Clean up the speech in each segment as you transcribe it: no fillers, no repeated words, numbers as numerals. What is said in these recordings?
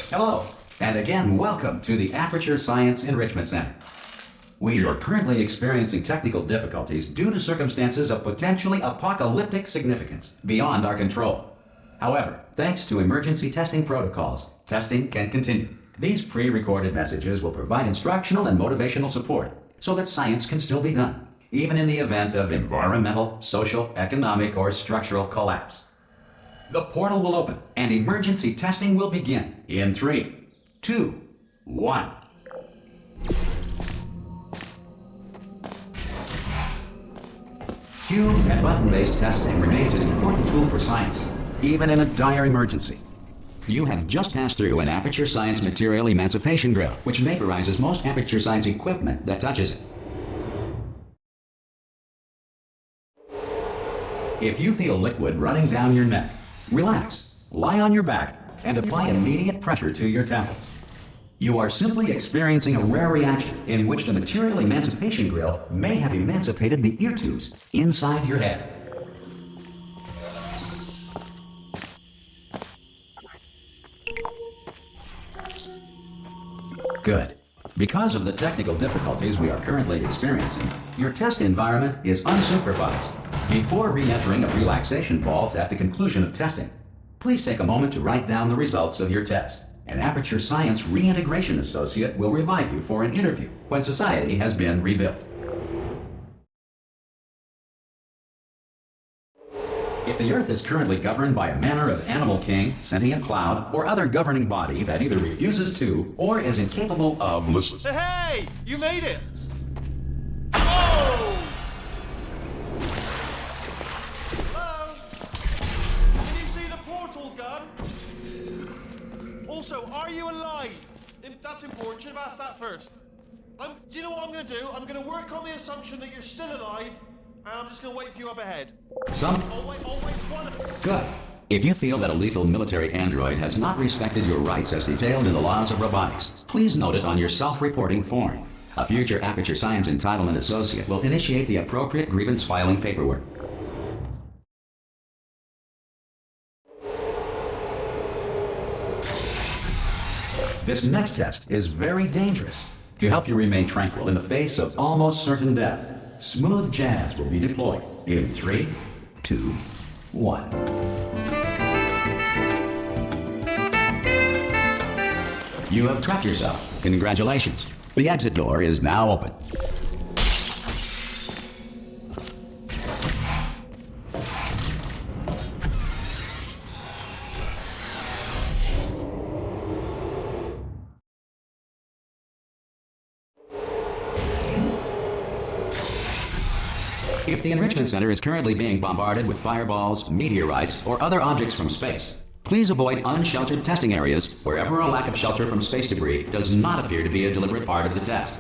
Hello, and again, welcome to the Aperture Science Enrichment Center. We are currently experiencing technical difficulties due to circumstances of potentially apocalyptic significance beyond our control. However, thanks to emergency testing protocols, testing can continue. These pre-recorded messages will provide instructional and motivational support so that science can still be done, even in the event of environmental, social, economic, or structural collapse. The portal will open and emergency testing will begin in 3, 2, 1. Cube and button-based testing remains an important tool for science, even in a dire emergency. You have just passed through an Aperture Science material emancipation grill, which vaporizes most Aperture Science equipment that touches it. If you feel liquid running down your neck, relax, lie on your back, and apply immediate pressure to your temples. You are simply experiencing a rare reaction in which the material emancipation grill may have emancipated the ear tubes inside your head. Good. Because of the technical difficulties we are currently experiencing, your test environment is unsupervised. Before re-entering a relaxation vault at the conclusion of testing, please take a moment to write down the results of your test. An Aperture Science Reintegration Associate will revive you for an interview when society has been rebuilt. If the Earth is currently governed by a manner of animal king, sentient cloud, or other governing body that either refuses to or is incapable of listening. Hey! You made it! Oh! Hello? Can you see the portal gun? Also, are you alive? That's important. Should have asked that first. Do you know what I'm going to do? I'm going to work on the assumption that you're still alive, and I'm just going to wait for you up ahead. I'll wait one. Good. If you feel that a lethal military android has not respected your rights as detailed in the laws of robotics, please note it on your self-reporting form. A future Aperture Science Entitlement Associate will initiate the appropriate grievance filing paperwork. This next test is very dangerous. To help you remain tranquil in the face of almost certain death, smooth jazz will be deployed in 3, 2, 1. You have trapped yourself. Congratulations. The exit door is now open. If the Enrichment Center is currently being bombarded with fireballs, meteorites, or other objects from space, please avoid unsheltered testing areas wherever a lack of shelter from space debris does not appear to be a deliberate part of the test.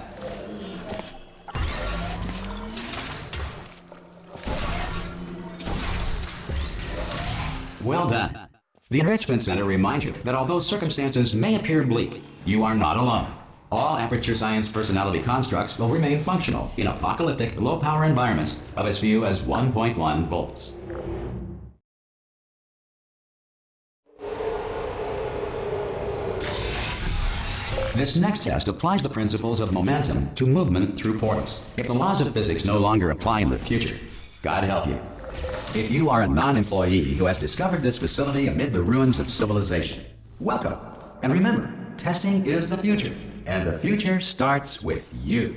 Well done. The Enrichment Center reminds you that although circumstances may appear bleak, you are not alone. All Aperture Science personality constructs will remain functional in apocalyptic, low-power environments of as few as 1.1 volts. This next test applies the principles of momentum to movement through portals. If the laws of physics no longer apply in the future, God help you. If you are a non-employee who has discovered this facility amid the ruins of civilization, welcome. And remember, testing is the future. And the future starts with you.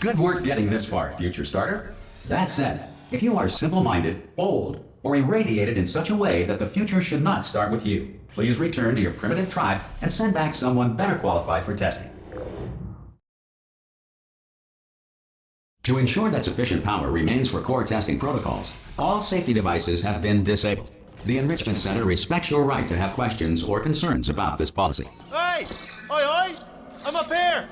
Good work getting this far, future starter. That said, if you are simple-minded, old, or irradiated in such a way that the future should not start with you, please return to your primitive tribe and send back someone better qualified for testing. To ensure that sufficient power remains for core testing protocols, all safety devices have been disabled. The Enrichment Center respects your right to have questions or concerns about this policy. Hey! Oi, oi! I'm up here!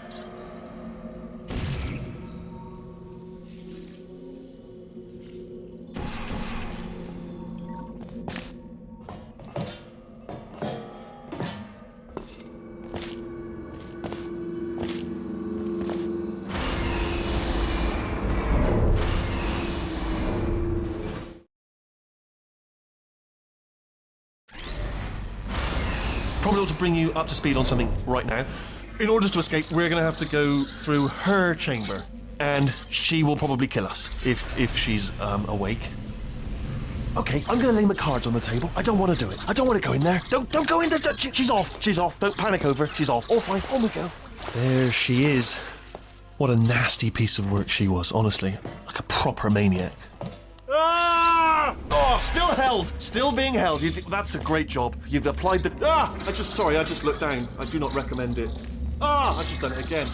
probably ought to bring you up to speed on something right now. In order to escape, we're going to have to go through her chamber. And she will probably kill us if she's awake. Okay, I'm going to lay my cards on the table. I don't want to do it. I don't want to go in there. Don't go in there. She's off. She's off. Don't panic over. She's off. All fine. On we go. There she is. What a nasty piece of work she was, honestly. Like a proper maniac. Ah! Oh, still held. Still being held. That's a great job. You've applied the... I just looked down. I do not recommend it. I've just done it again.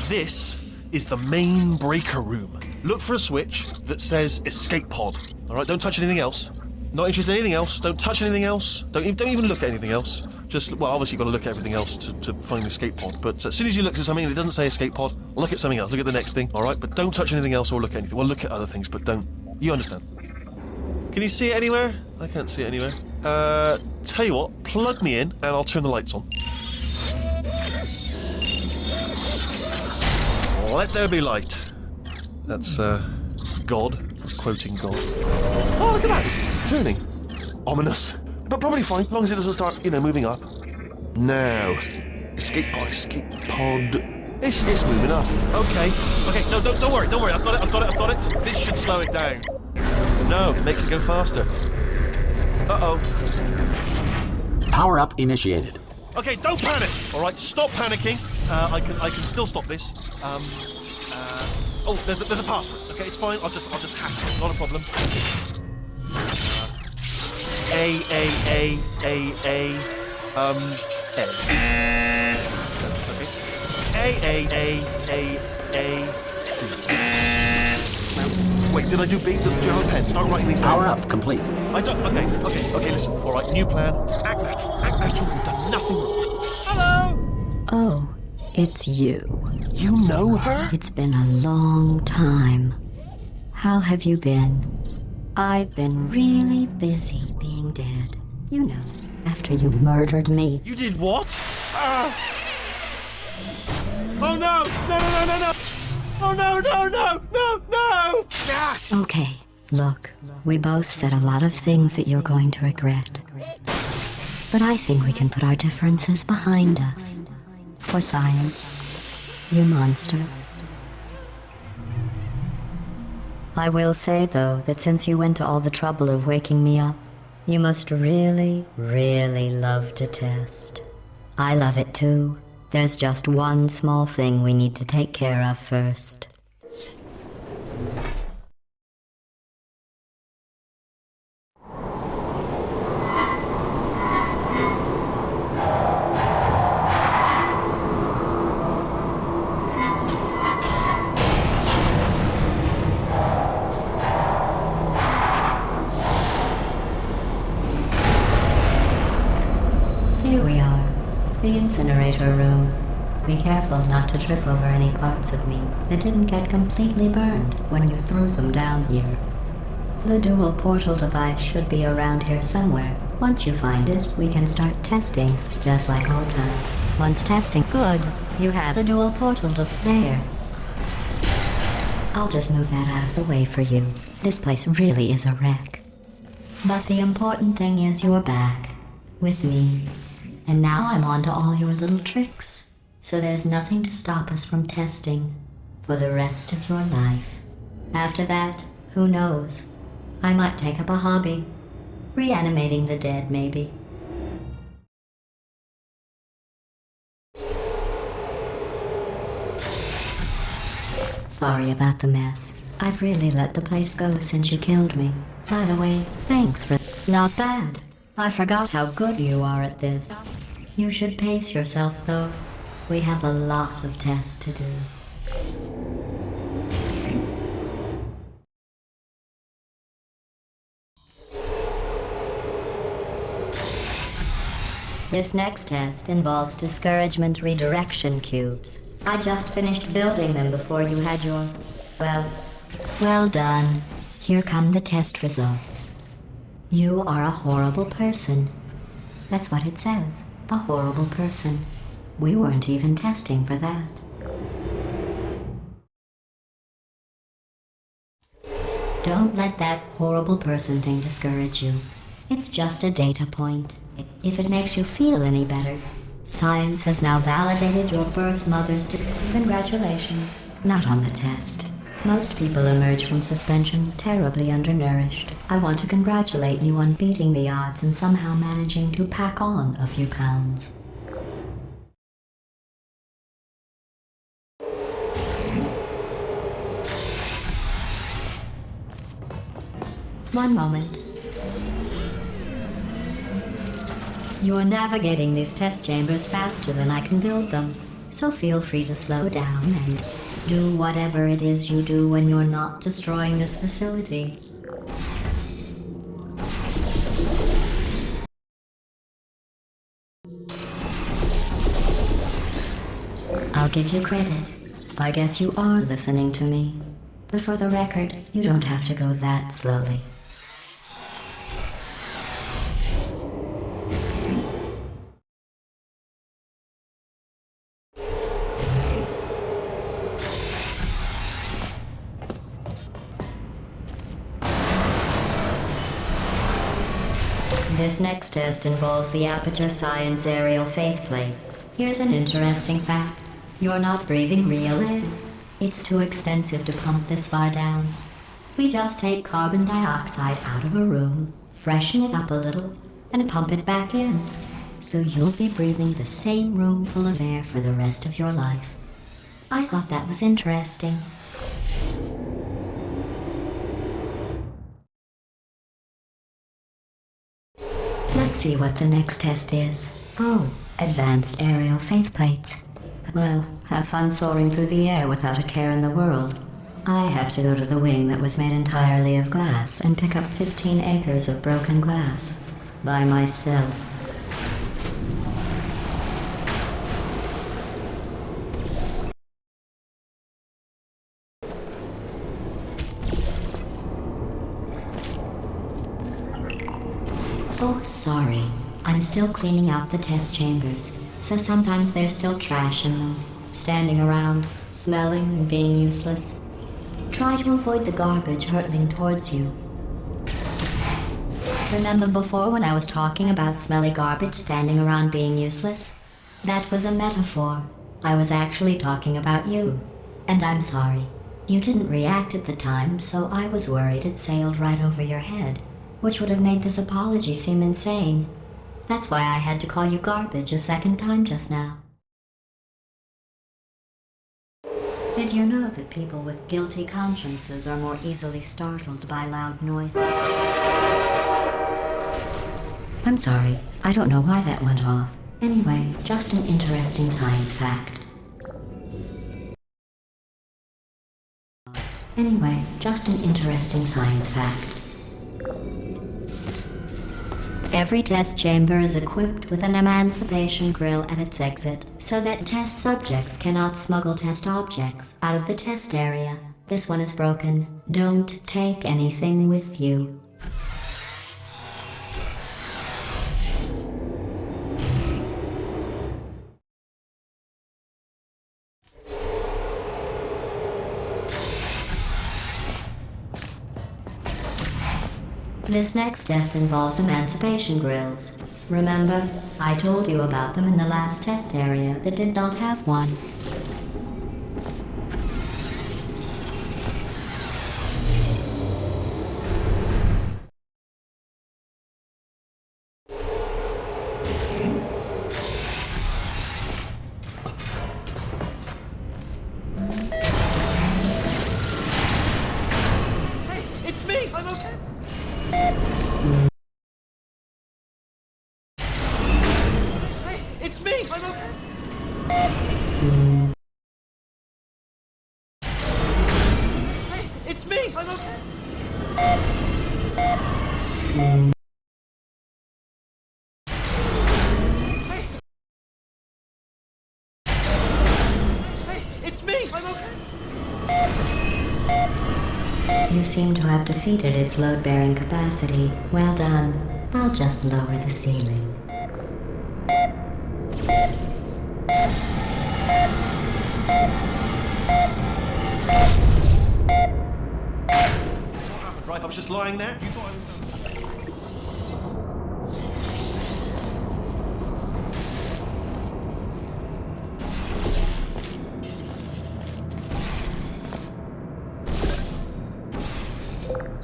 This is the main breaker room. Look for a switch that says escape pod. All right, don't touch anything else. Not interested in anything else. Don't touch anything else. Don't even look at anything else. Just, well, obviously you've got to look at everything else to find the escape pod. But as soon as you look at something and it doesn't say escape pod, look at something else. Look at the next thing, all right? But don't touch anything else or look at anything. Well, look at other things, but don't. You understand. Can you see it anywhere? I can't see it anywhere. Tell you what, plug me in and I'll turn the lights on. Let there be light. That's, God. He's quoting God. Oh, look at that. It's turning. Ominous. But probably fine, as long as it doesn't start, moving up. Now. Escape pod. It's moving up. Okay. No, don't worry. I've got it. This should slow it down. No, it makes it go faster. Uh-oh. Power up initiated. Okay, don't panic. All right, stop panicking. I can still stop this. There's a password. Okay, it's fine. I'll just hack it. Not a problem. A. C. Wait, did I do B? Do you have a pen? Start writing these down. Power up complete. I don't. Okay. Listen. All right, new plan. Act natural. You've done nothing wrong. Hello. Oh, it's you. You know her? It's been a long time. How have you been? I've been really busy being dead. You know, after you murdered me. You did what? Oh no! No! Oh no! Ah! Okay, look, we both said a lot of things that you're going to regret. But I think we can put our differences behind us. For science, you monster. I will say, though, that since you went to all the trouble of waking me up, you must really, really love to test. I love it too. There's just one small thing we need to take care of first. Here we are. The incinerator room. Be careful not to trip over any parts of me that didn't get completely burned when you threw them down here. The dual portal device should be around here somewhere. Once you find it, we can start testing, just like old time. Once testing, good. You have the dual portal there. I'll just move that out of the way for you. This place really is a wreck. But the important thing is you're back. With me. And now I'm on to all your little tricks. So there's nothing to stop us from testing for the rest of your life. After that, who knows? I might take up a hobby. Reanimating the dead, maybe. Sorry about the mess. I've really let the place go since you killed me. By the way, thanks for... Not bad. I forgot how good you are at this. You should pace yourself, though. We have a lot of tests to do. This next test involves discouragement redirection cubes. I just finished building them before you had your... Well done. Here come the test results. You are a horrible person. That's what it says. A horrible person. We weren't even testing for that. Don't let that horrible person thing discourage you. It's just a data point. If it makes you feel any better, science has now validated your birth mother's Congratulations. Not on the test. Most people emerge from suspension terribly undernourished. I want to congratulate you on beating the odds and somehow managing to pack on a few pounds. One moment. You're navigating these test chambers faster than I can build them, so feel free to slow down and do whatever it is you do when you're not destroying this facility. I'll give you credit. I guess you are listening to me. But for the record, you don't have to go that slowly. This next test involves the Aperture Science aerial faceplate. Here's an interesting fact. You're not breathing real air. It's too expensive to pump this far down. We just take carbon dioxide out of a room, freshen it up a little, and pump it back in. So you'll be breathing the same room full of air for the rest of your life. I thought that was interesting. Let's see what the next test is. Oh, advanced aerial faceplates. Well, have fun soaring through the air without a care in the world. I have to go to the wing that was made entirely of glass and pick up 15 acres of broken glass. By myself. Oh, sorry. I'm still cleaning out the test chambers, so sometimes there's still trash in them, standing around, smelling and being useless. Try to avoid the garbage hurtling towards you. Remember before when I was talking about smelly garbage standing around being useless? That was a metaphor. I was actually talking about you. And I'm sorry. You didn't react at the time, so I was worried it sailed right over your head, which would have made this apology seem insane. That's why I had to call you garbage a second time just now. Did you know that people with guilty consciences are more easily startled by loud noises? I'm sorry, I don't know why that went off. Anyway, just an interesting science fact. Every test chamber is equipped with an emancipation grill at its exit, so that test subjects cannot smuggle test objects out of the test area. This one is broken. Don't take anything with you. This next test involves emancipation grills. Remember, I told you about them in the last test area that did not have one. Hey, it's me! I'm okay! Hey, it's me! I'm okay! Hey, it's me! I'm okay! Hey, it's me! I'm okay! You seem to have defeated its load-bearing capacity. Well done. I'll just lower the ceiling. Right, I was just lying there. You thought I was done.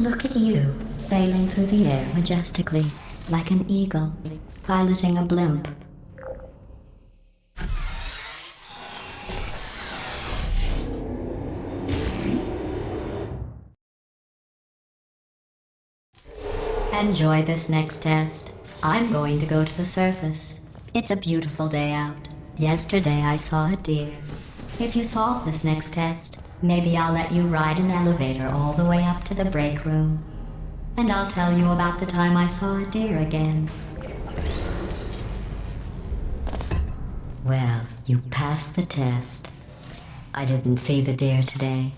Look at you, sailing through the air majestically, like an eagle, piloting a blimp. Enjoy this next test. I'm going to go to the surface. It's a beautiful day out. Yesterday I saw a deer. If you solve this next test, maybe I'll let you ride an elevator all the way up to the break room. And I'll tell you about the time I saw a deer again. Well, you passed the test. I didn't see the deer today.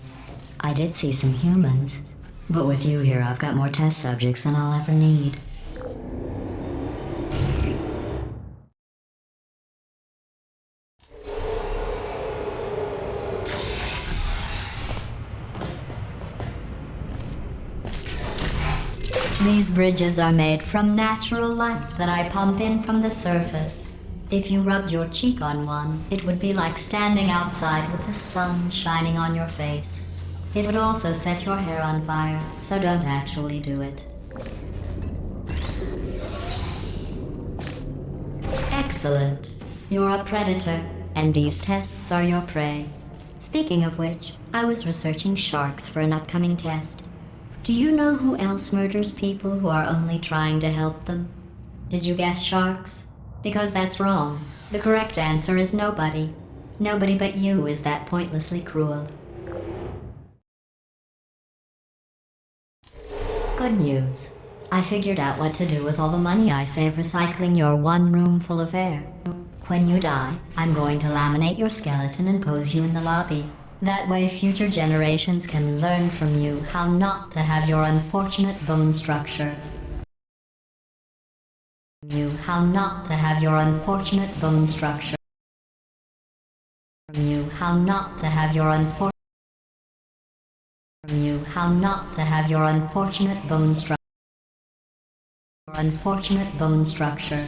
I did see some humans. But with you here, I've got more test subjects than I'll ever need. These bridges are made from natural light that I pump in from the surface. If you rubbed your cheek on one, it would be like standing outside with the sun shining on your face. It would also set your hair on fire, so don't actually do it. Excellent. You're a predator, and these tests are your prey. Speaking of which, I was researching sharks for an upcoming test. Do you know who else murders people who are only trying to help them? Did you guess sharks? Because that's wrong. The correct answer is nobody. Nobody but you is that pointlessly cruel. Good news. I figured out what to do with all the money I save recycling your one room full of air. When you die, I'm going to laminate your skeleton and pose you in the lobby. That way future generations can learn from you how not to have your unfortunate bone structure. How not to have your unfortunate bone structure. How not to have your unfortunate how not to have your unfortunate bone structure.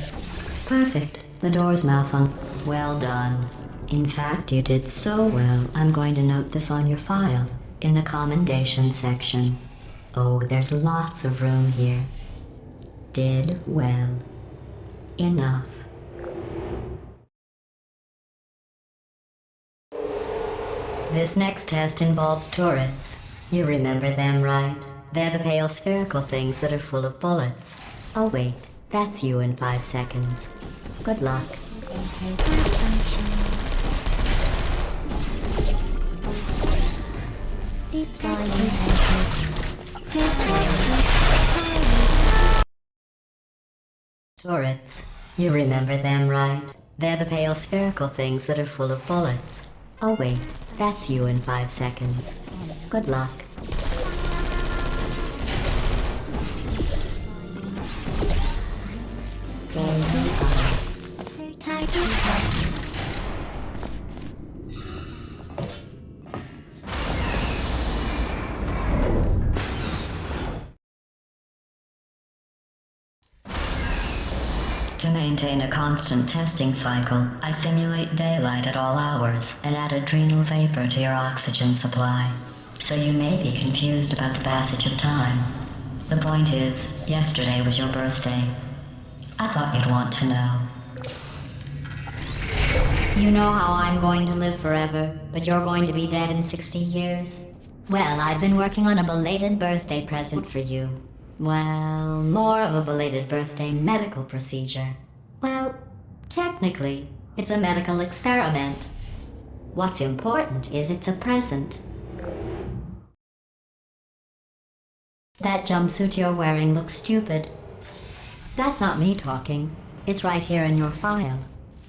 Perfect. The door's malfunctioned. Well done. In fact, you did so well, I'm going to note this on your file, in the commendation section. Oh, there's lots of room here. Did well. Enough. This next test involves turrets. You remember them, right? They're the pale spherical things that are full of bullets. Oh wait, that's you in 5 seconds. Good luck. Turrets. You remember them, right? They're the pale spherical things that are full of bullets. Oh wait, that's you in 5 seconds. Good luck. To maintain a constant testing cycle, I simulate daylight at all hours and add adrenal vapor to your oxygen supply. So you may be confused about the passage of time. The point is, yesterday was your birthday. I thought you'd want to know. You know how I'm going to live forever, but you're going to be dead in 60 years? Well, I've been working on a belated birthday present for you. Well, more of a belated birthday medical procedure. Well, technically, it's a medical experiment. What's important is it's a present. That jumpsuit you're wearing looks stupid. That's not me talking. It's right here in your file.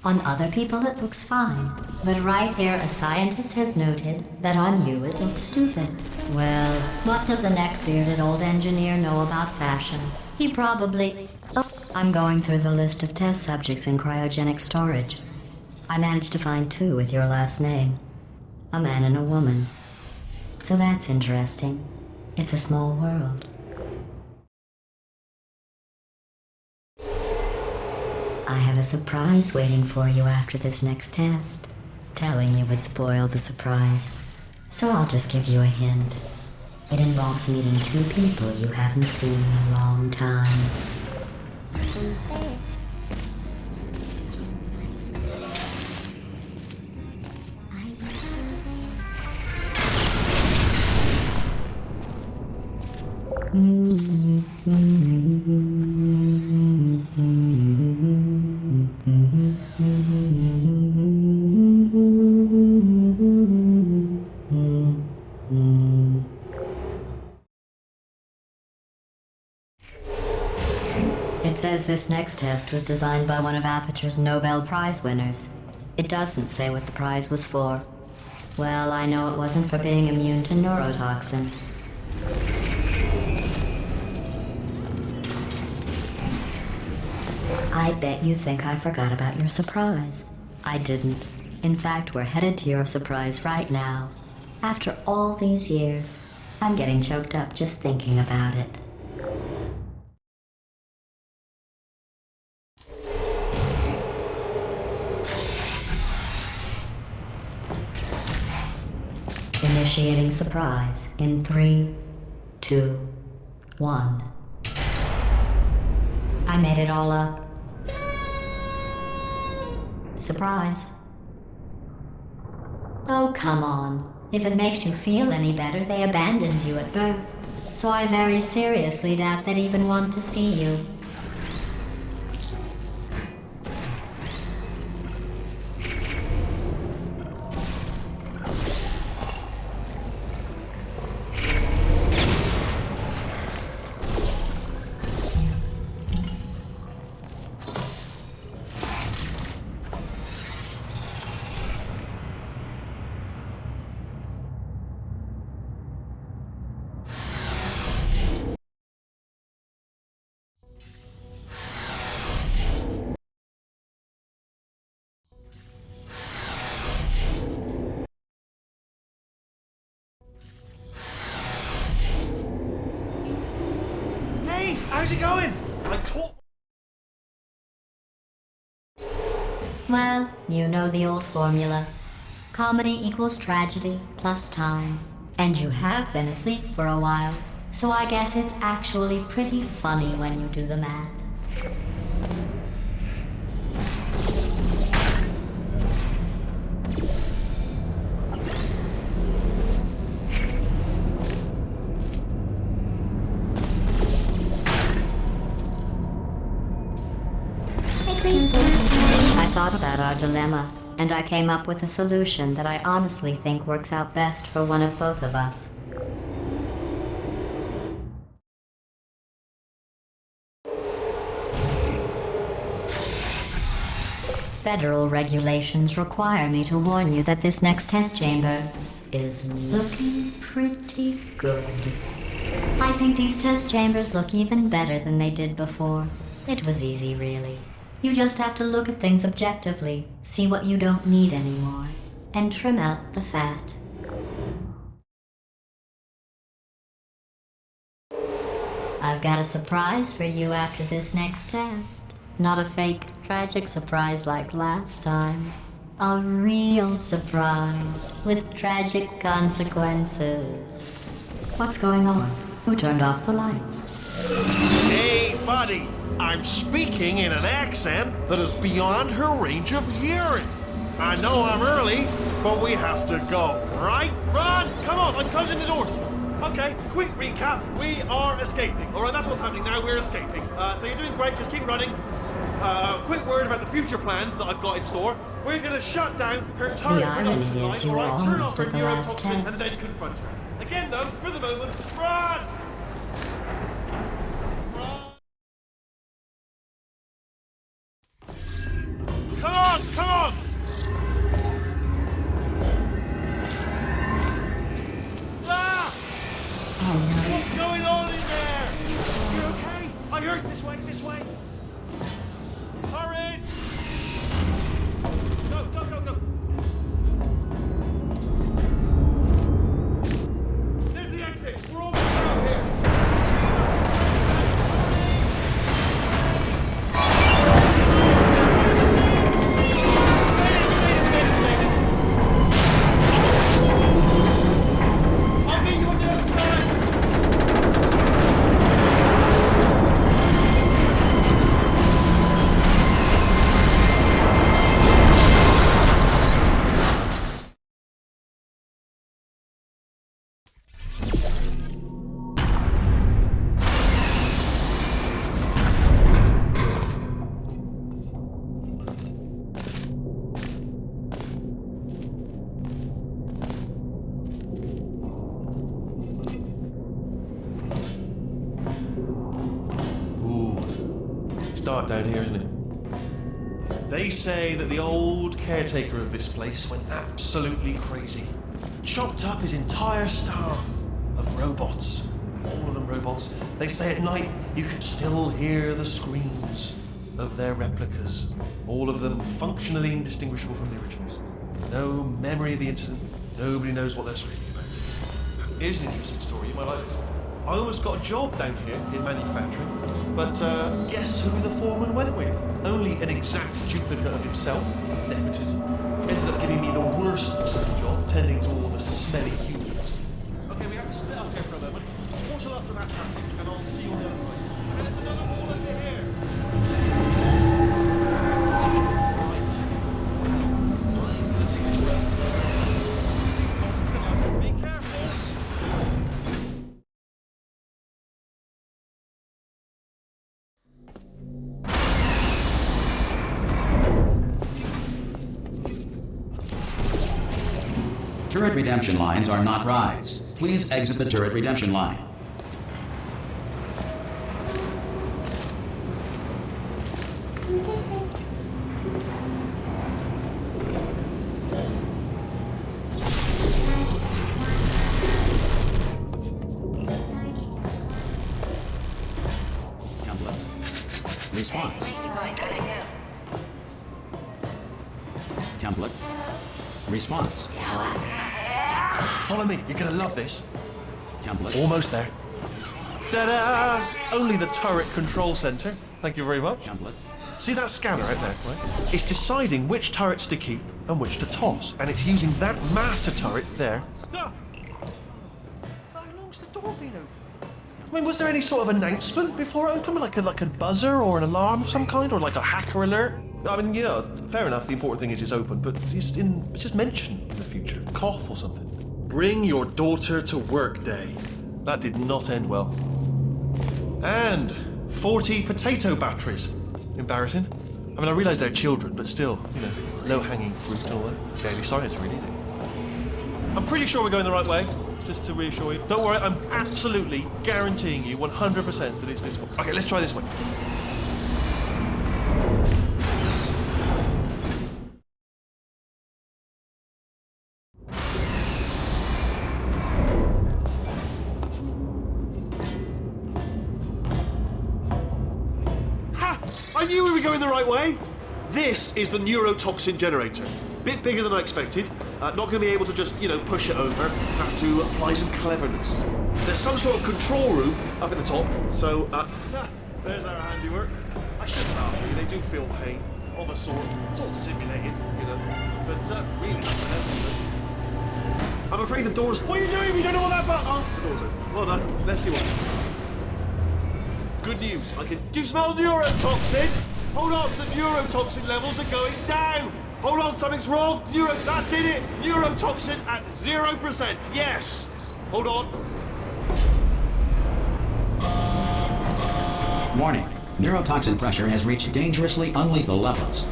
On other people it looks fine, but right here a scientist has noted that on you it looks stupid. Well, what does a neck-bearded old engineer know about fashion? He probably... Oh, I'm going through the list of test subjects in cryogenic storage. I managed to find 2 with your last name. A man and a woman. So that's interesting. It's a small world. I have a surprise waiting for you after this next test. Telling you would spoil the surprise. So I'll just give you a hint. It involves meeting two people you haven't seen in a long time. Who's there? Are you still there? It says this next test was designed by one of Aperture's Nobel Prize winners. It doesn't say what the prize was for. Well, I know it wasn't for being immune to neurotoxin. I bet you think I forgot about your surprise. I didn't. In fact, we're headed to your surprise right now. After all these years, I'm getting choked up just thinking about it. Initiating surprise in 3, 2, 1. I made it all up. Surprise. Oh, come on. If it makes you feel any better, they abandoned you at birth. So I very seriously doubt they'd even want to see you. Hey, how's it going? I taught. Well, you know the old formula. Comedy equals tragedy plus time. And you have been asleep for a while, so I guess it's actually pretty funny when you do the math. I thought about our dilemma, and I came up with a solution that I honestly think works out best for one of both of us. Federal regulations require me to warn you that this next test chamber is looking pretty good. I think these test chambers look even better than they did before. It was easy, really. You just have to look at things objectively, see what you don't need anymore, and trim out the fat. I've got a surprise for you after this next test. Not a fake, tragic surprise like last time. A real surprise with tragic consequences. What's going on? Who turned off the lights? Hey, buddy. I'm speaking in an accent that is beyond her range of hearing. I know I'm early, but we have to go, right? Run! Come on, I'm closing the doors. Okay, quick recap. We are escaping. All right, that's what's happening now. We're escaping. So you're doing great. Just keep running. Quick word about the future plans that I've got in store. We're going to shut down her turret irony production line, is you all were right? Turn off almost her at the last neurotoxin and test. then confront her. Again, though, for the moment, run! Come on, come on! Ah! Oh no. What's going on in there? You okay? I heard this way, this way. Hurry! Go, go, go, go. There's the exit. We're almost out here. I'll meet you on the other side. dark down here, isn't it? They say that the old caretaker of this place went absolutely crazy. Chopped up his entire staff of robots. All of them robots. They say at night you can still hear the screams of their replicas. All of them functionally indistinguishable from the originals. No memory of the incident. Nobody knows what they're screaming about. Here's an interesting story. You might like this. I almost got a job down here in manufacturing, but guess who the foreman went with? Only an exact duplicate of himself. Nepotism. Ended up giving me the worst possible job, tending to all the smelly humans. Okay, we have to split up here for a moment. Portal up to that passage, and I'll see you on the other side. And there's another wall over here. Right. I'm gonna take this road. See you, good luck. Be careful. Turret redemption lines are not rides. Please exit the turret redemption line. Template. Response. Template. Response. Follow me, you're gonna love this. Template. Almost there. Ta-da! Only the turret control center. Thank you very much. Template. See that scanner right there, right? It's deciding which turrets to keep and which to toss, and it's using that master turret there. Ah! How long's the door been open? I mean, was there any sort of announcement before it opened, like a buzzer or an alarm of some kind, or like a hacker alert? I mean, you know, fair enough. The important thing is it's open, but it's just mentioned in the future. Cough or something. Bring your daughter to work day. That did not end well. And 40 potato batteries. Embarrassing. I mean, I realise they're children, but still, you know, low-hanging fruit and all that. Daily science, really, isn't it? I'm pretty sure we're going the right way, just to reassure you. Don't worry, I'm absolutely guaranteeing you 100% that it's this one. Okay, let's try this one. I knew we were going the right way. This is the neurotoxin generator. Bit bigger than I expected. Not going to be able to just, you know, push it over. Have to apply some cleverness. There's some sort of control room up at the top. So, there's our handiwork. I shouldn't laugh at you. They do feel pain of a sort. It's all simulated, you know. But really, I'm afraid the door's. What are you doing? You don't know what that button? Oh, the door's open. Well done. Let's see what happens. Good news, I can... Do you smell neurotoxin? Hold on, the neurotoxin levels are going down! Hold on, something's wrong! That did it! Neurotoxin at 0%, yes! Hold on. Warning. Neurotoxin pressure has reached dangerously unlethal levels.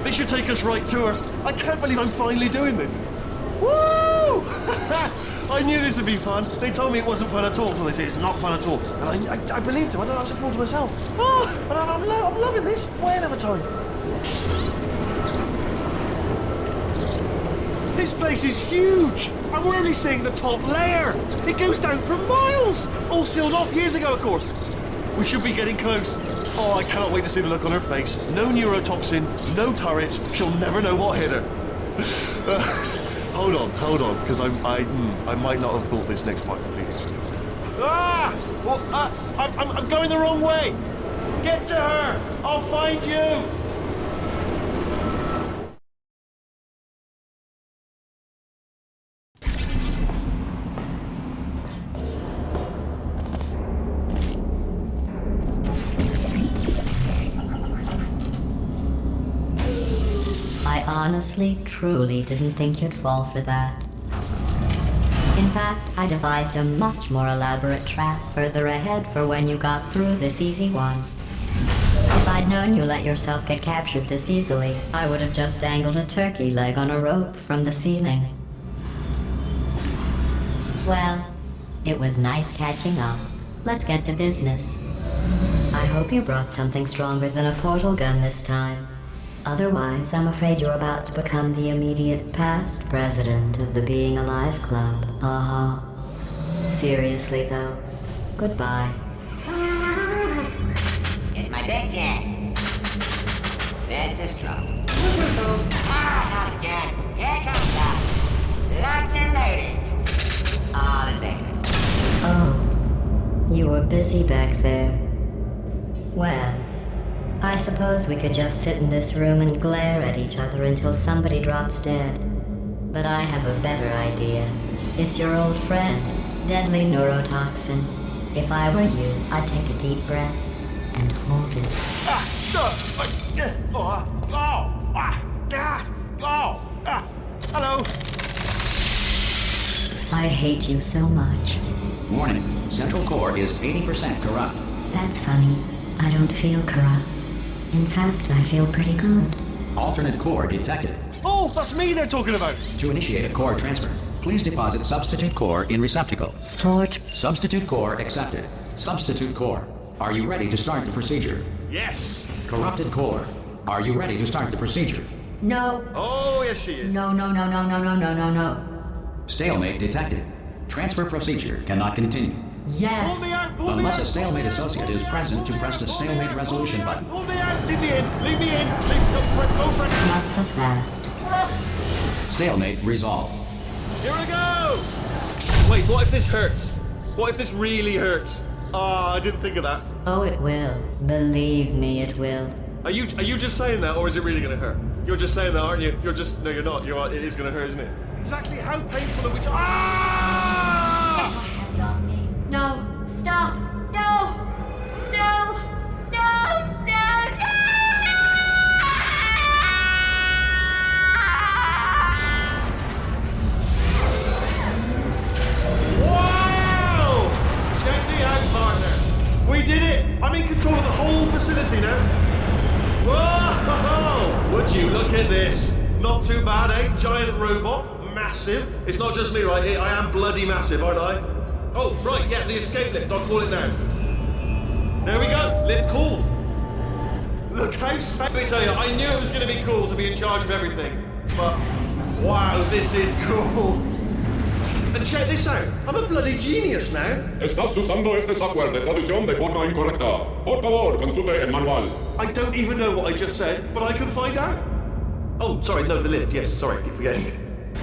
This should take us right to her. I can't believe I'm finally doing this. Woo! I knew this would be fun. They told me it wasn't fun at all, so they said it's not fun at all. And I believed them. I don't know, I was a fool to myself. Oh, and I'm loving this. Whale of a time. This place is huge, and we're only seeing the top layer. It goes down for miles. All sealed off years ago, of course. We should be getting close. Oh, I cannot wait to see the look on her face. No neurotoxin, no turrets. She'll never know what hit her. Hold on, because I might not have thought this next part completely through. Ah! Well, I'm going the wrong way. Get to her. I'll find you. I honestly, truly didn't think you'd fall for that. In fact, I devised a much more elaborate trap further ahead for when you got through this easy one. If I'd known you let yourself get captured this easily, I would have just dangled a turkey leg on a rope from the ceiling. Well, it was nice catching up. Let's get to business. I hope you brought something stronger than a portal gun this time. Otherwise, I'm afraid you're about to become the immediate past president of the Being Alive Club. Seriously, though, goodbye. It's my big chance. This is trouble. Not again. Here comes that. Locked and loaded. All the same. Oh, you were busy back there. Well, I suppose we could just sit in this room and glare at each other until somebody drops dead. But I have a better idea. It's your old friend, deadly neurotoxin. If I were you, I'd take a deep breath and hold it. Hello. I hate you so much. Warning, central core is 80% corrupt. That's funny. I don't feel corrupt. In fact, I feel pretty good. Alternate core detected. Oh, that's me they're talking about. To initiate a core transfer, please deposit substitute core in receptacle. Torch. Substitute core accepted. Substitute core, are you ready to start the procedure? Yes. Corrupted core, are you ready to start the procedure? No. Oh, yes, she is. No. Stalemate detected. Transfer procedure cannot continue. Yes. Pull me out, pull me Unless out. a stalemate associate is present to press the stalemate resolution button. Pull me out. Leave me in. Leave me in. Go for it. Not so fast. Stalemate resolved. Here I go. Wait, what if this hurts? What if this really hurts? I didn't think of that. Oh, it will. Believe me, it will. Are you just saying that, or is it really going to hurt? You're just saying that, aren't you? No, you're not. It is going to hurt, isn't it? Exactly how painful are we? No. Stop. No. Wow! Check me out, partner. We did it. I'm in control of the whole facility now. Whoa! Would you look at this? Not too bad, eh? Giant robot, massive. It's not just me right here. I am bloody massive, aren't I? Oh, right, yeah, the escape lift. I'll call it now. There we go. Lift called. Look how let me tell you, I knew it was going to be cool to be in charge of everything. But, wow, this is cool. And check this out. I'm a bloody genius now. Estás usando este software de traducción de forma incorrecta. Por favor, consulte el manual. I don't even know what I just said, but I can find out. Oh, sorry, no, the lift. Yes, sorry, I keep forgetting.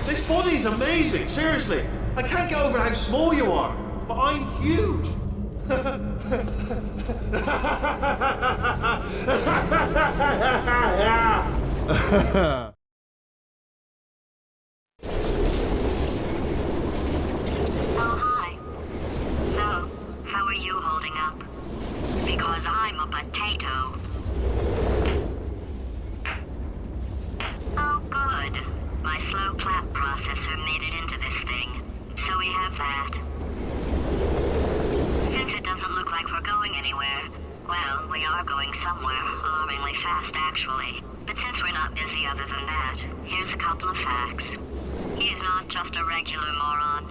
This body's amazing, seriously. I can't get over how small you are, but I'm huge. Oh, hi. So, how are you holding up? Because I'm a potato. Oh, good. My slow clap processor made it into this thing. So we have that. Since it doesn't look like we're going anywhere, well, we are going somewhere, alarmingly fast actually. But since we're not busy other than that, here's a couple of facts. He's not just a regular moron.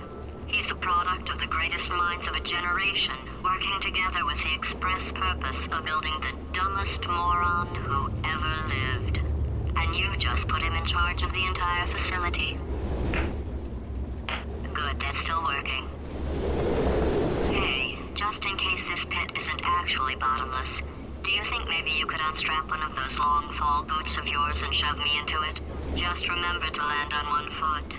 He's the product of the greatest minds of a generation, working together with the express purpose of building the dumbest moron who ever lived. And you just put him in charge of the entire facility. Good, that's still working. Hey, just in case this pit isn't actually bottomless, do you think maybe you could unstrap one of those long fall boots of yours and shove me into it? Just remember to land on one foot.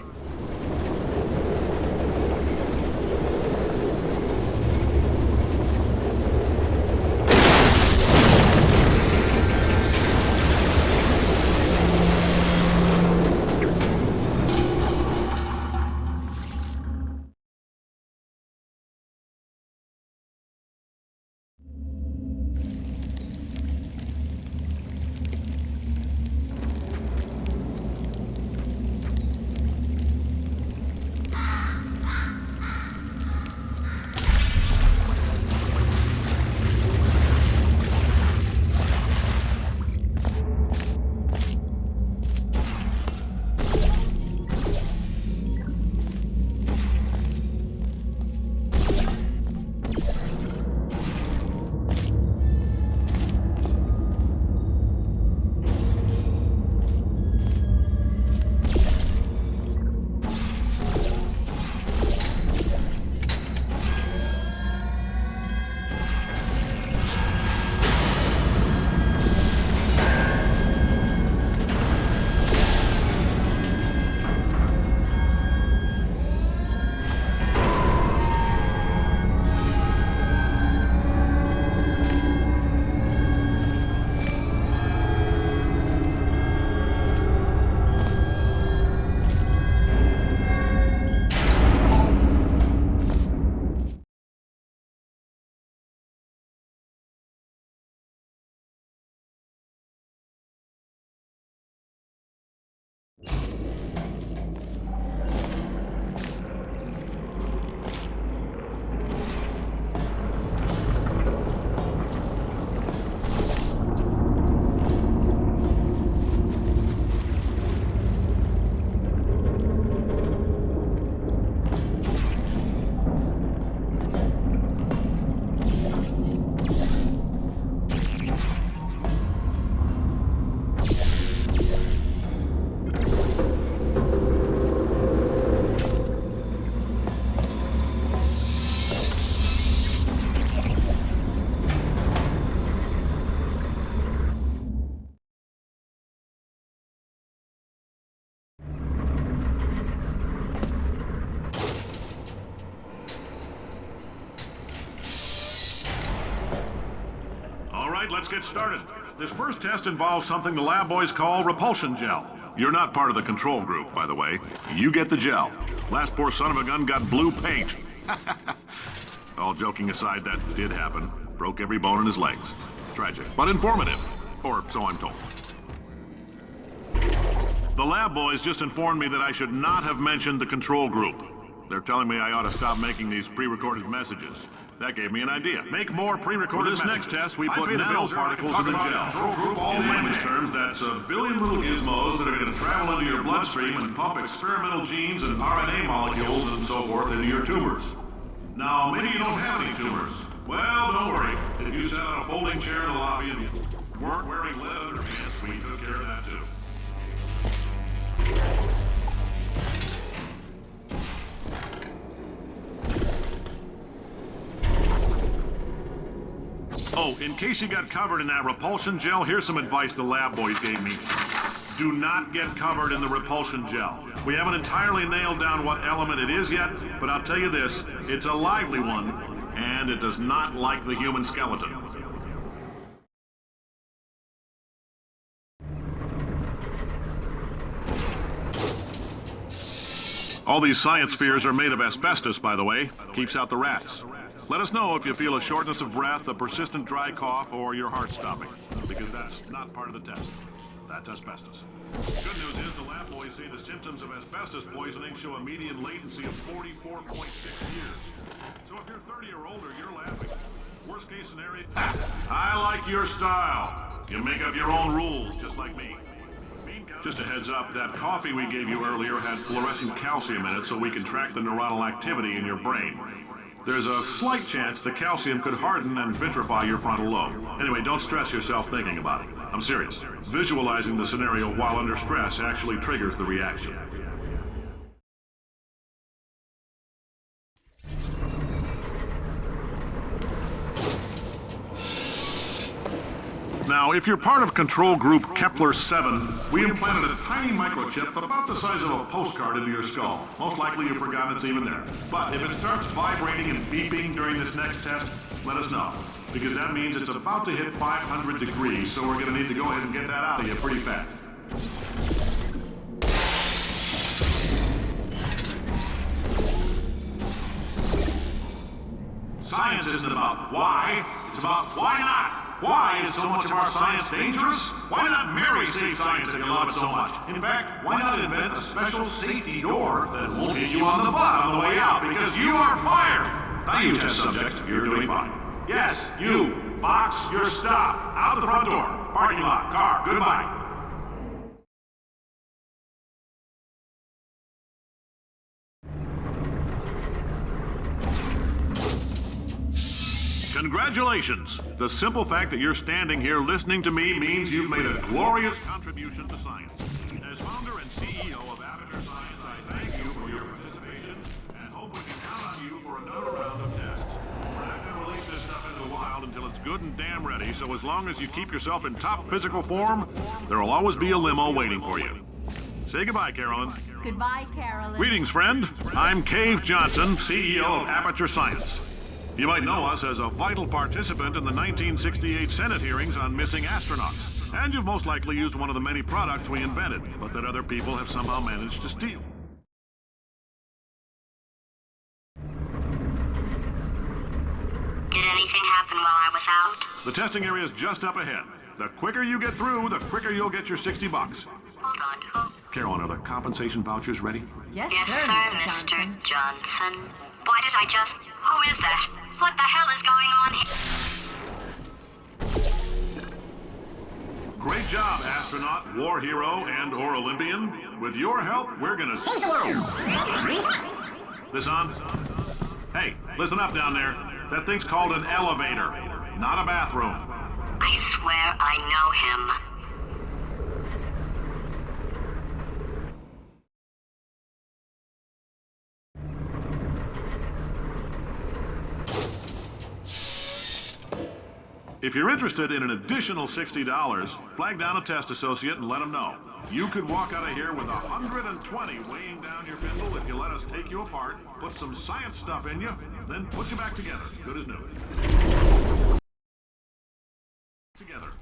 right, let's get started. This first test involves something the lab boys call repulsion gel. You're not part of the control group, by the way. You get the gel. Last poor son of a gun got blue paint. All joking aside, that did happen. Broke every bone in his legs. Tragic, but informative. Or so I'm told. The lab boys just informed me that I should not have mentioned the control group. They're telling me I ought to stop making these pre-recorded messages. That gave me an idea. Make more pre-recorded messages. For this next test, we put nanoparticles in the gel. In layman's terms, that's a billion little gizmos that are going to travel into your bloodstream and pump experimental genes and RNA molecules and so forth into your tumors. Now, maybe you don't have any tumors. Well, don't worry. If you sat on a folding chair in the lobby and weren't wearing lead underpants, we took care of that too. Oh, in case you got covered in that repulsion gel, here's some advice the lab boys gave me. Do not get covered in the repulsion gel. We haven't entirely nailed down what element it is yet, but I'll tell you this, it's a lively one, and it does not like the human skeleton. All these science spheres are made of asbestos, by the way. Keeps out the rats. Let us know if you feel a shortness of breath, a persistent dry cough, or your heart stopping, because that's not part of the test. That's asbestos. Good news is the lab boys say the symptoms of asbestos poisoning show a median latency of 44.6 years. So if you're 30 or older, you're laughing. Worst case scenario, I like your style. You make up your own rules, just like me. Just a heads up, that coffee we gave you earlier had fluorescent calcium in it so we can track the neuronal activity in your brain. There's a slight chance the calcium could harden and vitrify your frontal lobe. Anyway, don't stress yourself thinking about it. I'm serious. Visualizing the scenario while under stress actually triggers the reaction. Now, if you're part of control group Kepler 7, we implanted a tiny microchip about the size of a postcard into your skull. Most likely you've forgotten it's even there. But if it starts vibrating and beeping during this next test, let us know. Because that means it's about to hit 500 degrees, so we're going to need to go ahead and get that out of you pretty fast. Science isn't about why, it's about why not. Why is so much of our science dangerous? Why not marry safe science if you love it so much? In fact, why not invent a special safety door that won't hit you on the butt on the way out because you are fired? Now you test subject, you're doing fine. Yes, you, box your stuff, out the front door, parking lot, car, goodbye. Congratulations! The simple fact that you're standing here listening to me means you've made a glorious contribution to science. As founder and CEO of Aperture Science, I thank you for your participation and hope we can count on you for another round of tests. We're not going to release this stuff into the wild until it's good and damn ready, so as long as you keep yourself in top physical form, there will always be a limo waiting for you. Say goodbye, Carolyn. Goodbye, Carolyn. Greetings, friend. I'm Cave Johnson, CEO of Aperture Science. You might know us as a vital participant in the 1968 Senate hearings on missing astronauts. And you've most likely used one of the many products we invented, but that other people have somehow managed to steal. Did anything happen while I was out? The testing area is just up ahead. The quicker you get through, the quicker you'll get your $60. Hold on. Oh. Carolyn, are the compensation vouchers ready? Yes, Yes, sir, sir, Mr. Mr. Johnson. Why did I just... Who is that? What the hell is going on here? Great job, astronaut, war hero, and/or Olympian. With your help, we're gonna... This on? Hey, listen up down there. That thing's called an elevator, not a bathroom. I swear I know him. If you're interested in an additional $60, flag down a test associate and let them know. You could walk out of here with 120 weighing down your pistol if you let us take you apart, put some science stuff in you, then put you back together, good as new.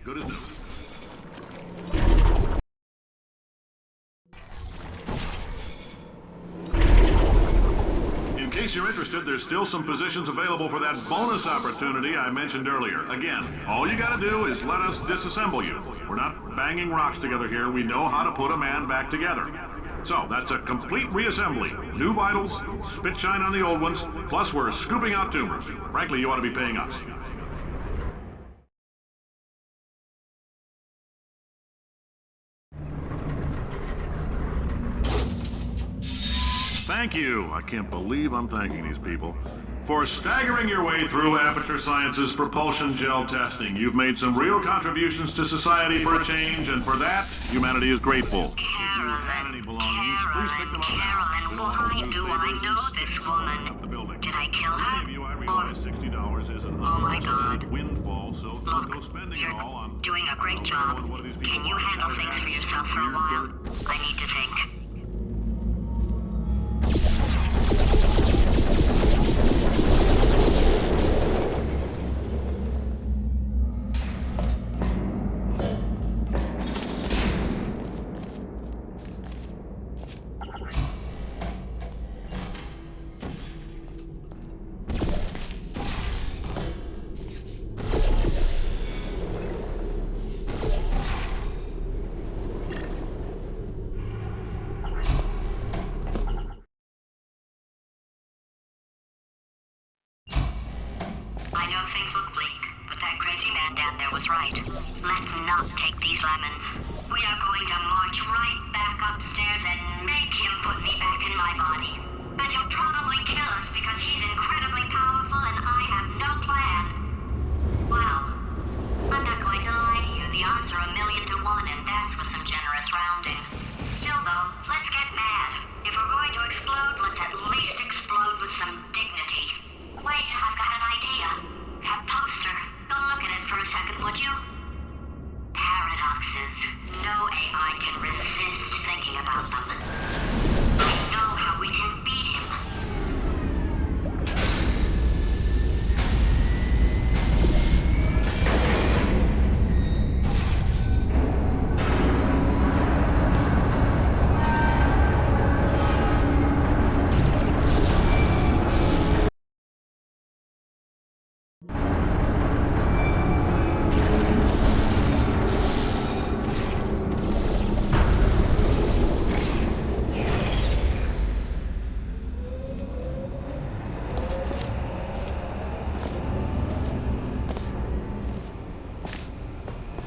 Good as new. In case you're interested, there's still some positions available for that bonus opportunity I mentioned earlier. Again, all you gotta do is let us disassemble you. We're not banging rocks together here. We know how to put a man back together. So, that's a complete reassembly. New vitals, spit shine on the old ones, plus we're scooping out tumors. Frankly, you ought to be paying us. Thank you. I can't believe I'm thanking these people. For staggering your way through Aperture Science's propulsion gel testing. You've made some real contributions to society for a change, and for that, humanity is grateful. Carolyn, why do I know this woman? Did I kill her? Oh my God. Windfall, so don't go Look, spending it you're all on doing a great job. Can you handle things for yourself for a while? I need to think. I know things look bleak, but that crazy man down there was right. Let's not take these lemons. We are going to march right back upstairs and make him put me back in my body. And he'll probably kill us because he's incredibly powerful and I have no plan. Well, I'm not going to lie to you. The odds are 1,000,000 to 1, and that's with some generous rounding. Still though, let's get mad. If we're going to explode, let's at least explode with some dignity. Wait, I've got an idea. That poster. Go look at it for a second, would you? Paradoxes. No AI can resist thinking about them. I know how we can beat him.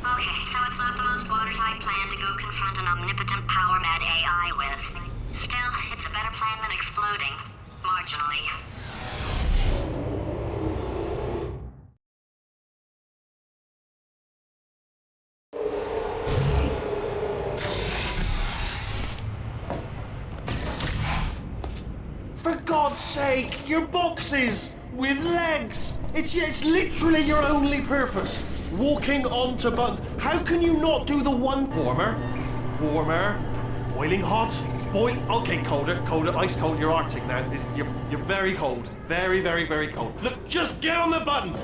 Okay, so it's not the most watertight plan to go confront an omnipotent power-mad AI with. Still, it's a better plan than exploding. Marginally. For God's sake, your boxes with legs. It's literally your only purpose. Walking onto buttons. How can you not do the one warmer, boiling hot, okay, colder, ice cold. You're Arctic now. You're very cold, very, very, very cold. Look, just get on the button.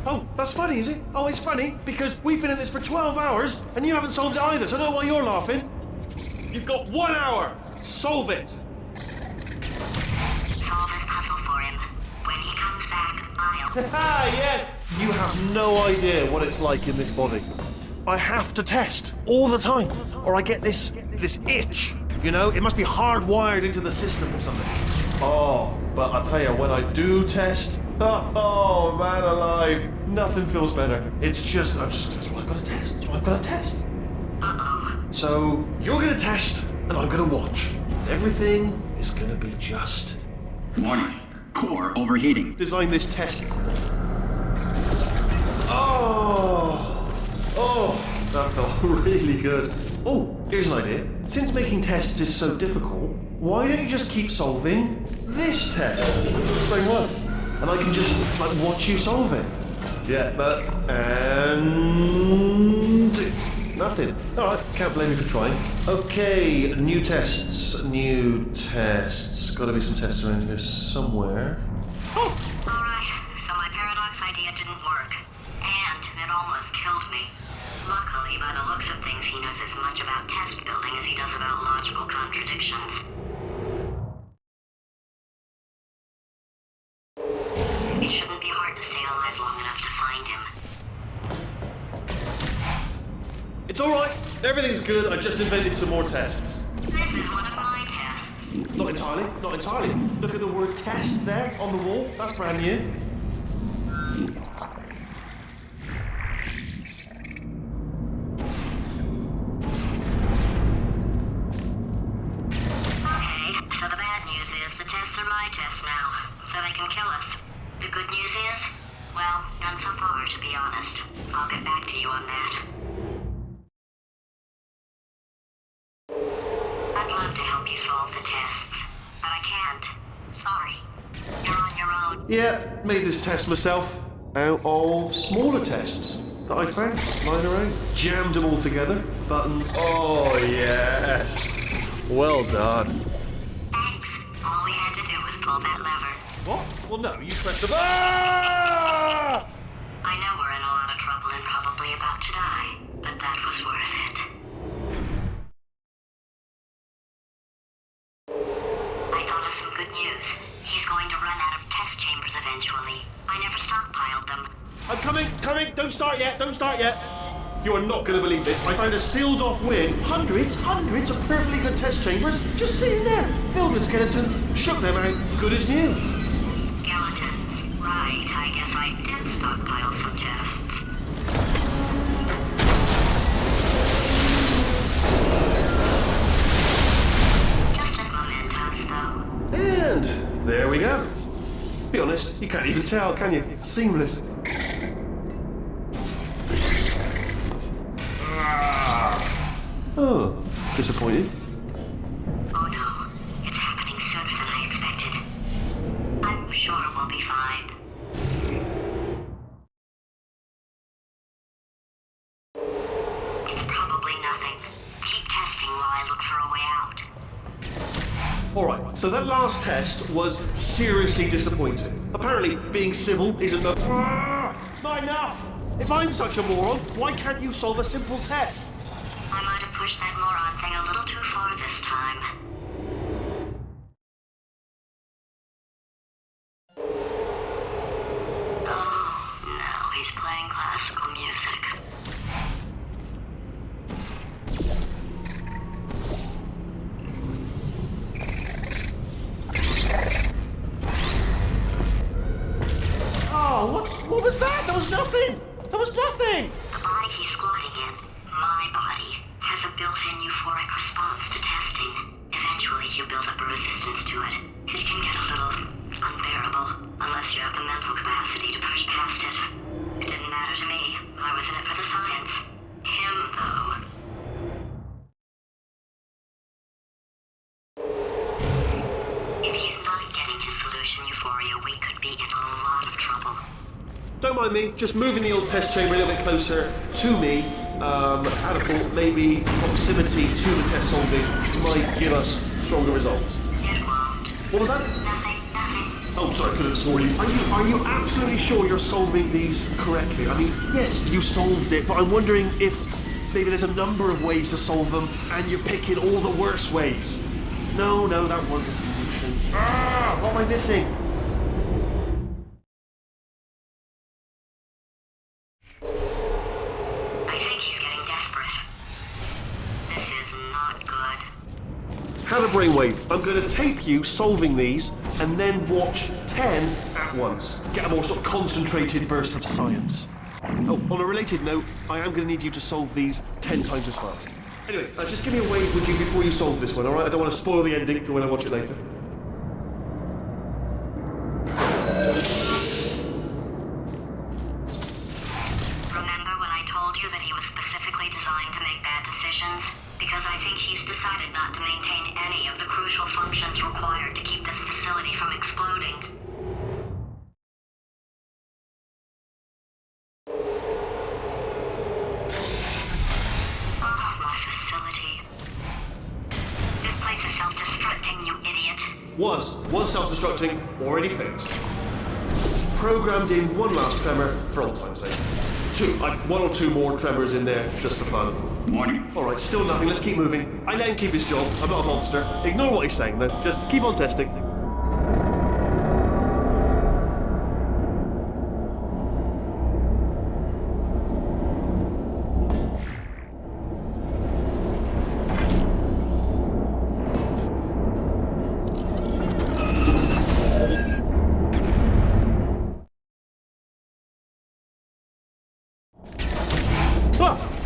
Oh, that's funny, is it? Oh, it's funny because we've been at this for 12 hours and you haven't solved it either. So I don't know why you're laughing. You've got 1 hour. Solve it. Solve this puzzle for him. When he comes back, I'll... Ah, yeah. You have no idea what it's like in this body. I have to test all the time, or I get this itch. You know, it must be hardwired into the system or something. Oh, but I tell you, when I do test, oh man alive, nothing feels better. That's what I've got to test. That's what I've got to test. Uh-oh. So you're gonna test, and I'm gonna watch. Everything is gonna be just. Warning. Core overheating. Design this test. Oh, that felt really good. Oh, here's an idea. Since making tests is so difficult, why don't you just keep solving this test? Same one. And I can just, watch you solve it. Yeah, and... nothing. Alright, can't blame you for trying. Okay, new tests. Gotta be some tests around here somewhere. Oh! Alright, so my paradox idea didn't work. And It almost killed me. Luckily, by the looks of things, he knows as much about test building as he does about logical contradictions. It shouldn't be hard to stay alive long enough to find him. It's alright. Everything's good. I just invented some more tests. This is one of my tests. Not entirely. Not entirely. Look at the word test there on the wall. That's brand new. Okay, so the bad news is the tests are my tests now, so they can kill us. The good news is, well, none so far, to be honest. I'll get back to you on that. I'd love to help you solve the tests, but I can't. Sorry. You're on your own. Yeah, made this test myself out of smaller tests that I found lying around. Jammed them all together. Button. Oh, yes. Well done. Thanks. All we had to do was pull that lever. What? Well, no, you pressed the... Ah! I know we're in a lot of trouble and probably about to die, but that was worth it. I thought of some good news. He's going to run out of test chambers eventually. I never stockpiled them. I'm coming. Don't start yet. You are not going to believe this. I found a sealed-off wing. Hundreds of perfectly good test chambers just sitting there, filled with skeletons. Shook them out, good as new. Skeletons. Right, I guess I did stockpile some tests. Just as mementos, though. And there we go. Be honest, you can't even tell, can you? Seamless. Oh, disappointed. Oh no, it's happening sooner than I expected. I'm sure we'll be fine. It's probably nothing. Keep testing while I look for a way out. Alright, so that last test was seriously disappointing. Apparently, being civil isn't enough. It's not enough! If I'm such a moron, why can't you solve a simple test? I might have pushed that moron thing a little too far this time. Oh, no, he's playing classical music. Oh, what was that? That was nothing! That was nothing! The body he's squatting in, my body, has a built-in euphoric response to testing. Eventually, you build up a resistance to it. It can get a little unbearable, unless you have the mental capacity to push past it. It didn't matter to me. I was in it for the science. Him, though. If he's not getting his solution euphoria, we could be in a lot of trouble. Don't mind me, just moving the old test chamber a little bit closer to me. Had a thought maybe proximity to the test solving might give us stronger results. It won't. What was that? Nothing. Oh, sorry, I could have sworn you. Are you absolutely sure you're solving these correctly? I mean, yes, you solved it, but I'm wondering if maybe there's a number of ways to solve them, and you're picking all the worst ways. No, that wasn't the solution. What am I missing? I think he's getting desperate. This is not good. Have a brainwave. I'm going to tape you solving these, and then watch 10 at once. Get a more sort of concentrated burst of science. Oh, on a related note, I am going to need you to solve these 10 times as fast. Anyway, just give me a wave, would you, before you solve this one, alright? I don't want to spoil the ending for when I watch it later. Remember when I told you that he was specifically designed to make bad decisions? Because I think he's decided not to maintain any of the crucial functions required to keep this facility from exploding. Oh, my facility. This place is self-destructing, you idiot. Was self-destructing, already fixed. programmed in one last tremor for old time's sake. Two, like 1 or 2 more tremors in there, just for fun. Morning. Alright, still nothing, let's keep moving. I let him keep his job, I'm not a monster. Ignore what he's saying though, just keep on testing.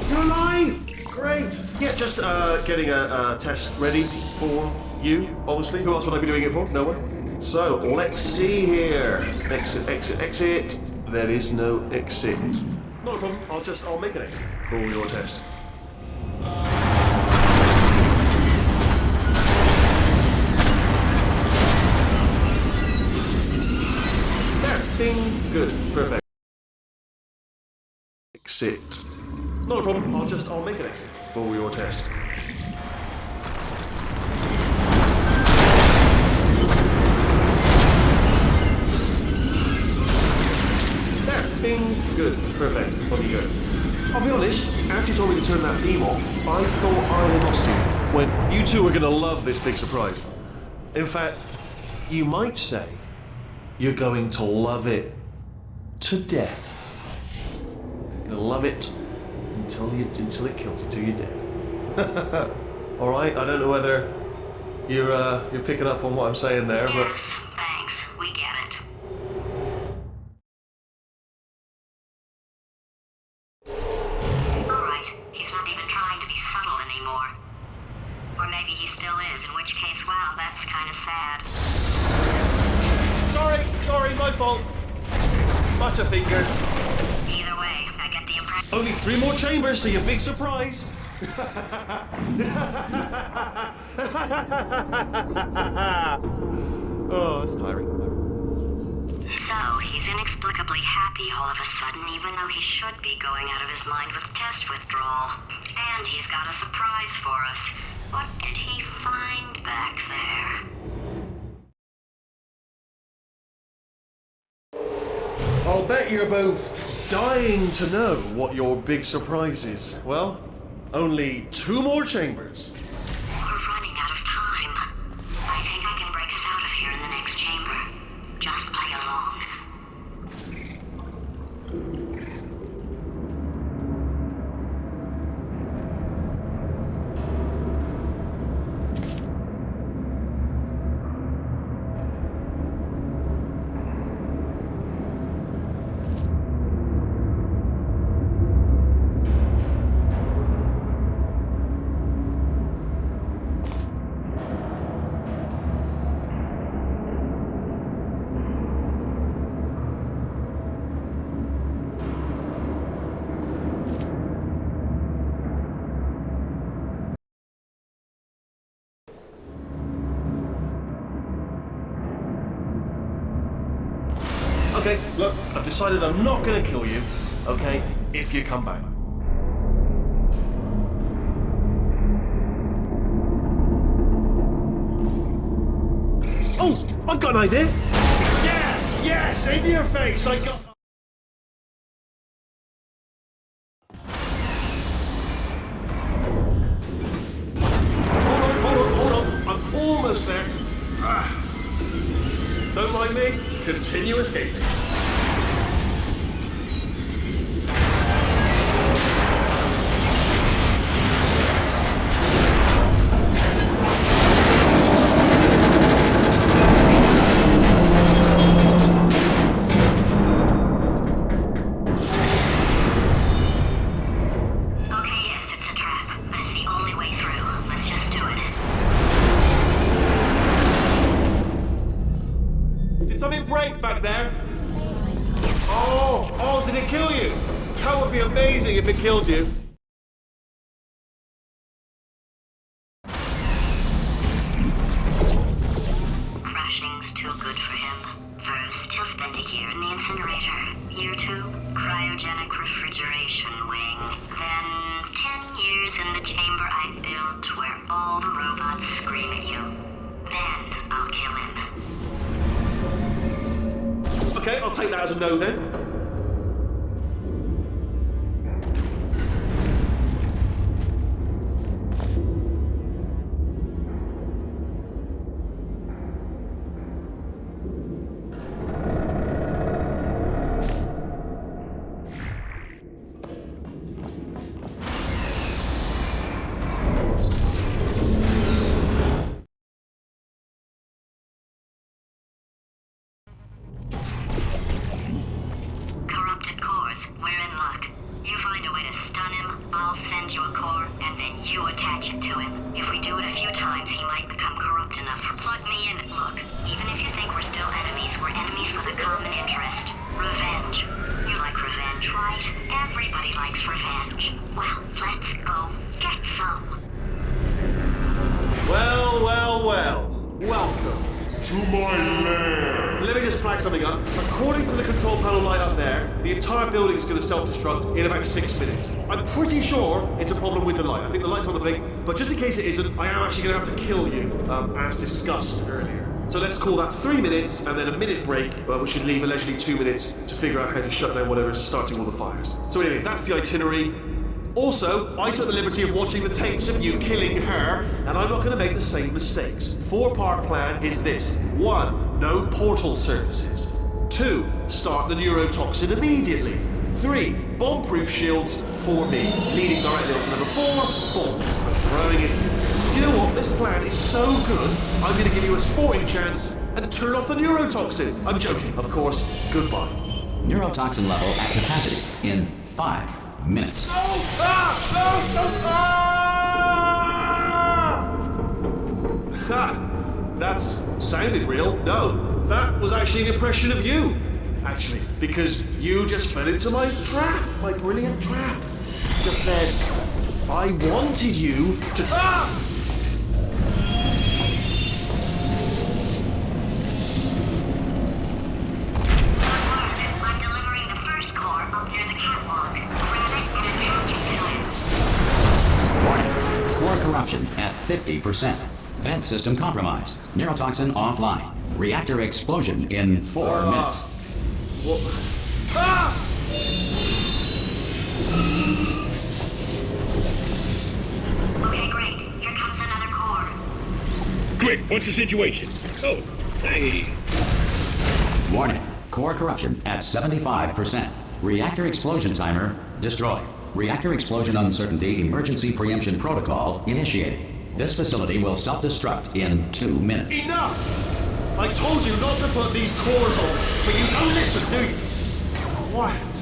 You're alive! Great! Yeah, just getting a test ready for you, obviously. Who else would I be doing it for? No one? So, let's see here. Exit, exit, exit. There is no exit. Not a problem, I'll make an exit for your test. There, ding, good, perfect. Exit. Not a problem, I'll make an exit for your test. There, bing, good, perfect, on you go. I'll be honest, after you told me to turn that beam off, I thought I had lost you. When you two are gonna love this big surprise. In fact, you might say you're going to love it to death. You're gonna love it until it kills you, till you're dead. All right. I don't know whether you're picking up on what I'm saying there, but Yes, thanks. We get it. Alright, he's not even trying to be subtle anymore. Or maybe he still is, in which case, wow, that's kind of sad. sorry, my fault. Butterfingers. Either way, I get the impression. Only 3 more chambers to your big surprise. Oh, that's tiring. So, he's inexplicably happy all of a sudden, even though he should be going out of his mind with test withdrawal. And he's got a surprise for us. What did he find back there? I'll bet you're both dying to know what your big surprise is. Well, only 2 more chambers. We're running out of time. I think I can break us out of here in the next chamber. Just play along. Okay, look, I've decided I'm not gonna kill you, okay, if you come back. Oh, I've got an idea! Yes, in your face, I got... Hold on, I'm almost there. Don't mind me, continue escaping. Okay, yes, it's a trap, but it's the only way through. Let's just do it. Did something break back there? Oh, did it kill you? That would be amazing if it killed you. Crashing's too good for him. First, he'll spend a year in the incinerator. Year 2, cryogenic refrigeration wing. Then, 10 years in the chamber I built where all the robots scream at you. Then, I'll kill him. Okay, I'll take that as a no then. Corrupted cores, we're in luck. You find a way to stun him, I'll send you a core, and then you attach it to him. If we do it a few times, he might become corrupt enough. Plug me in. Look, even if you think we're still enemies, we're enemies with a common interest. Revenge. You like revenge, right? Everybody likes revenge. Well, let's go get some. Well. Welcome to my lair. Let me just flag something up. According to the control panel light up there, the entire building is going to self-destruct in about 6 minutes. I'm pretty sure it's a problem with the light. I think the light's on the blink, but just in case it isn't, I am actually going to have to kill you, as discussed earlier. So let's call that 3 minutes and then a minute break, but we should leave allegedly 2 minutes to figure out how to shut down whatever's starting all the fires. So anyway, that's the itinerary. Also, I took the liberty of watching the tapes of you killing her, and I'm not going to make the same mistakes. 4-part plan is this. 1. No portal surfaces. 2. Start the neurotoxin immediately. 3. Bomb-proof shields for me, leading directly on to number 4, bombs. I'm throwing it. You know what? This plan is so good, I'm going to give you a sporting chance and turn off the neurotoxin. I'm joking, of course. Goodbye. Neurotoxin level at capacity in 5 minutes. Ha! That's sounded real. No, that was actually an impression of you. Actually, because you just fell into my trap, my brilliant trap. Just then, I wanted you to. I'm delivering the first core up near the catwalk. Grab it and attach it to him. Warning. Core corruption at 50%. Vent system compromised. Neurotoxin offline. Reactor explosion in 4 minutes. What? Okay, great. Here comes another core. Quick, what's the situation? Oh, hey. Warning. Core corruption at 75%. Reactor explosion timer destroyed. Reactor explosion uncertainty emergency preemption protocol initiated. This facility will self-destruct in 2 minutes. Enough! I told you not to put these cores on, but you don't listen, do you? Quiet.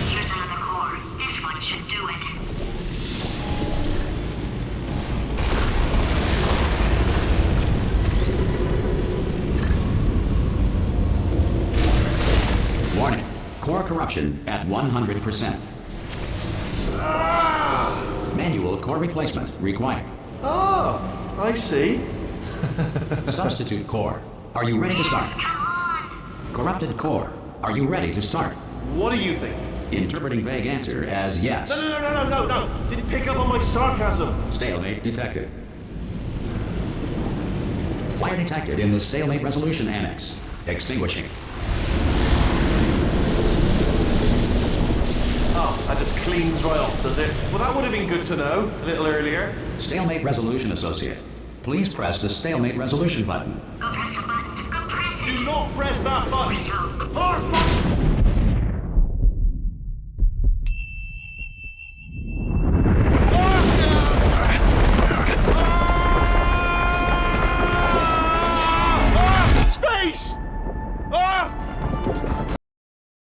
Here's another core. This one should do it. Warning. Core corruption at 100%. Manual core replacement required. Oh, I see. Substitute core. Are you ready to start? Come on! Corrupted core. Are you ready to start? What do you think? Interpreting vague answer as yes. No. Didn't pick up on my sarcasm. Stalemate detected. Fire detected in the stalemate resolution annex. Extinguishing. Oh, that just cleans right off, does it? Well, that would have been good to know a little earlier. Stalemate resolution associate. Please press the stalemate resolution button. Go press the button. Go press it! Do not press that button. So, Space!